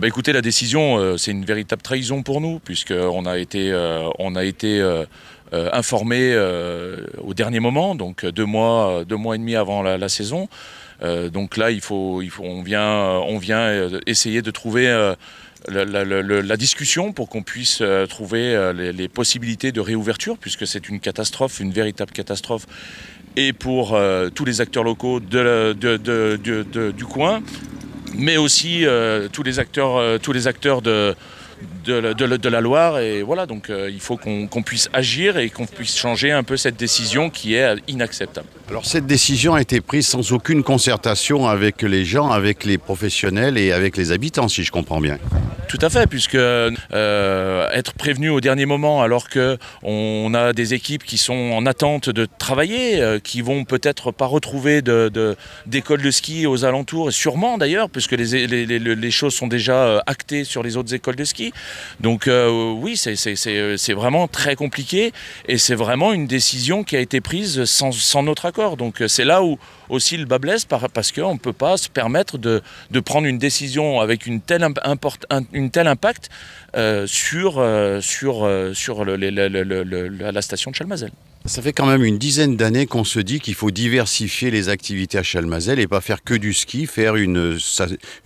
Écoutez, la décision, c'est une véritable trahison pour nous, puisqu'on a été, informé au dernier moment, donc 2 mois et demi avant la saison. Donc là, on vient essayer de trouver la discussion pour qu'on puisse trouver les possibilités de réouverture, puisque c'est une catastrophe, une véritable catastrophe, et pour tous les acteurs locaux du coin, mais aussi tous les acteurs de la Loire. Et voilà, donc il faut qu'on puisse agir et qu'on puisse changer un peu cette décision qui est inacceptable. Alors cette décision a été prise sans aucune concertation avec les gens, avec les professionnels et avec les habitants, si je comprends bien. Tout à fait, puisque être prévenu au dernier moment alors qu'on a des équipes qui sont en attente de travailler, qui vont peut-être pas retrouver d'école de ski aux alentours, sûrement d'ailleurs, puisque les choses sont déjà actées sur les autres écoles de ski. Donc oui, c'est vraiment très compliqué et c'est vraiment une décision qui a été prise sans notre accord. Donc c'est là où aussi le bas blesse, parce qu'on ne peut pas se permettre de prendre une décision avec une telle impact sur la station de Chalmazel. Ça fait quand même une dizaine d'années qu'on se dit qu'il faut diversifier les activités à Chalmazel et pas faire que du ski, faire une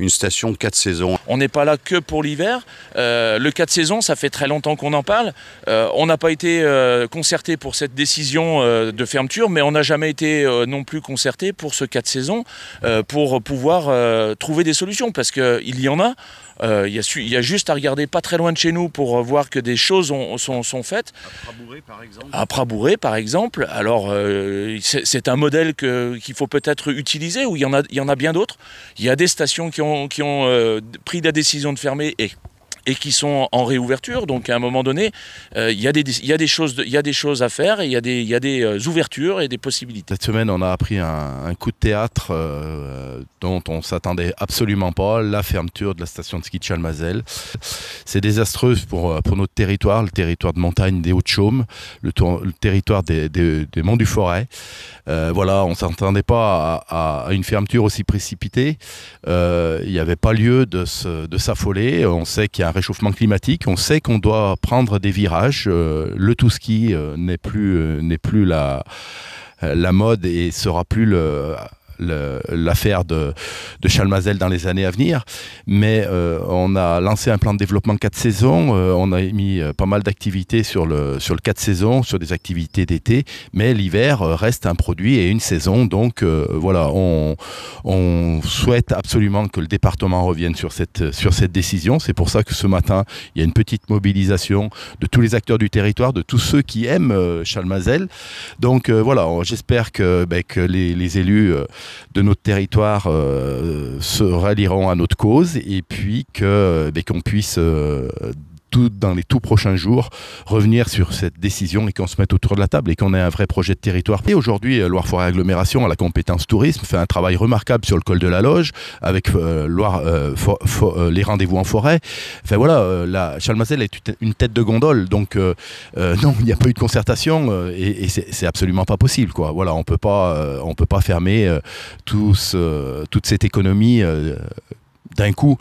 station 4 saisons. On n'est pas là que pour l'hiver. Le 4 saisons, ça fait très longtemps qu'on en parle. On n'a pas été concerté pour cette décision de fermeture, mais on n'a jamais été non plus concerté pour ce 4 saisons pour pouvoir trouver des solutions, parce qu'il y en a. Il y a juste à regarder pas très loin de chez nous pour voir que des choses sont faites. À Prabouré, par exemple. À Prabouré, par exemple. Alors, c'est un modèle qu'il faut peut-être utiliser, où il y en a bien d'autres. Il y a des stations qui ont pris la décision de fermer et qui sont en réouverture. Donc à un moment donné, il y a des choses à faire, et il y a des ouvertures et des possibilités. Cette semaine, on a appris un coup de théâtre dont on ne s'attendait absolument pas, la fermeture de la station de ski de Chalmazel. C'est désastreux pour notre territoire, le territoire de montagne des Hauts-de-Chaume, le territoire des Monts du Forêt. Voilà, on ne s'attendait pas à une fermeture aussi précipitée. Il n'y avait pas lieu de s'affoler. On sait qu'il y a un réchauffement climatique, on sait qu'on doit prendre des virages. Le tout-ski n'est plus la mode et sera plus l'affaire de Chalmazel dans les années à venir, mais on a lancé un plan de développement 4 saisons, on a mis pas mal d'activités sur le 4 saisons, sur des activités d'été, mais l'hiver reste un produit et une saison, donc voilà, on souhaite absolument que le département revienne sur cette décision. C'est pour ça que ce matin, il y a une petite mobilisation de tous les acteurs du territoire, de tous ceux qui aiment Chalmazel. Donc voilà, j'espère que les élus de notre territoire se rallieront à notre cause, et puis qu'on puisse dans les tout prochains jours revenir sur cette décision et qu'on se mette autour de la table et qu'on ait un vrai projet de territoire. Et aujourd'hui, Loire-Forêt Agglomération, à la compétence tourisme, fait un travail remarquable sur le col de la Loge avec les rendez-vous en forêt. Enfin voilà, Chalmazel est une tête de gondole, donc non, il n'y a pas eu de concertation et c'est absolument pas possible, quoi. Voilà, on peut pas fermer toute cette économie d'un coup,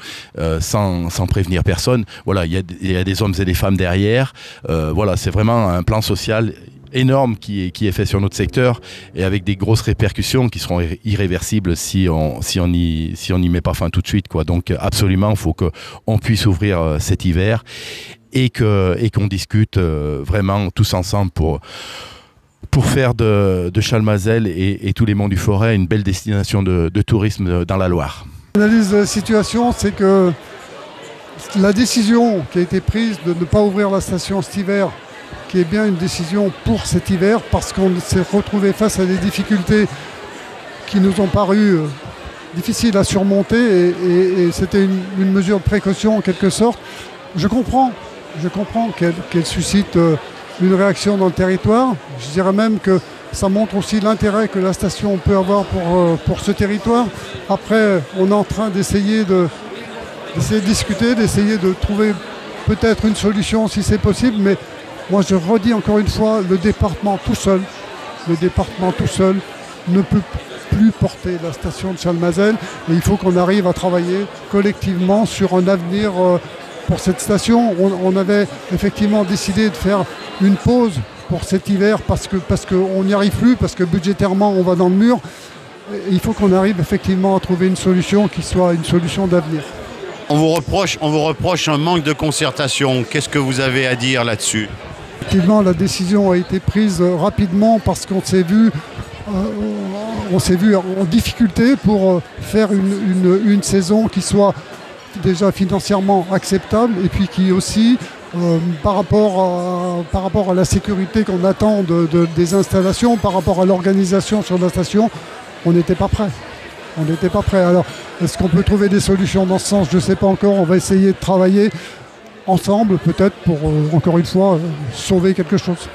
sans prévenir personne. Voilà, il y a des hommes et des femmes derrière. Voilà, c'est vraiment un plan social énorme qui est fait sur notre secteur, et avec des grosses répercussions qui seront irréversibles si on n'y met pas fin tout de suite, quoi. Donc absolument, il faut qu'on puisse ouvrir cet hiver et qu'on discute vraiment tous ensemble pour faire de Chalmazel et tous les Monts du Forêt une belle destination de tourisme dans la Loire. L'analyse de la situation, c'est que la décision qui a été prise de ne pas ouvrir la station cet hiver, qui est bien une décision pour cet hiver, parce qu'on s'est retrouvé face à des difficultés qui nous ont paru difficiles à surmonter, et c'était une mesure de précaution en quelque sorte. Je comprends qu'elle suscite une réaction dans le territoire. Je dirais même que ça montre aussi l'intérêt que la station peut avoir pour ce territoire. Après, on est en train d'essayer de discuter, d'essayer de trouver peut-être une solution si c'est possible, mais moi je redis encore une fois, le département tout seul ne peut plus plus porter la station de Chalmazel et il faut qu'on arrive à travailler collectivement sur un avenir pour cette station. On avait effectivement décidé de faire une pause pour cet hiver parce qu'on n'y arrive plus, parce que budgétairement on va dans le mur. Et il faut qu'on arrive effectivement à trouver une solution qui soit une solution d'avenir. On vous reproche un manque de concertation. Qu'est-ce que vous avez à dire là-dessus? Effectivement, la décision a été prise rapidement parce qu'on s'est vu en difficulté pour faire une saison qui soit déjà financièrement acceptable et puis qui aussi, par rapport à la sécurité qu'on attend des installations, par rapport à l'organisation sur la station, on n'était pas prêt. On n'était pas prêt. Alors, est-ce qu'on peut trouver des solutions dans ce sens? Je ne sais pas encore. On va essayer de travailler ensemble, peut-être, pour, encore une fois, sauver quelque chose.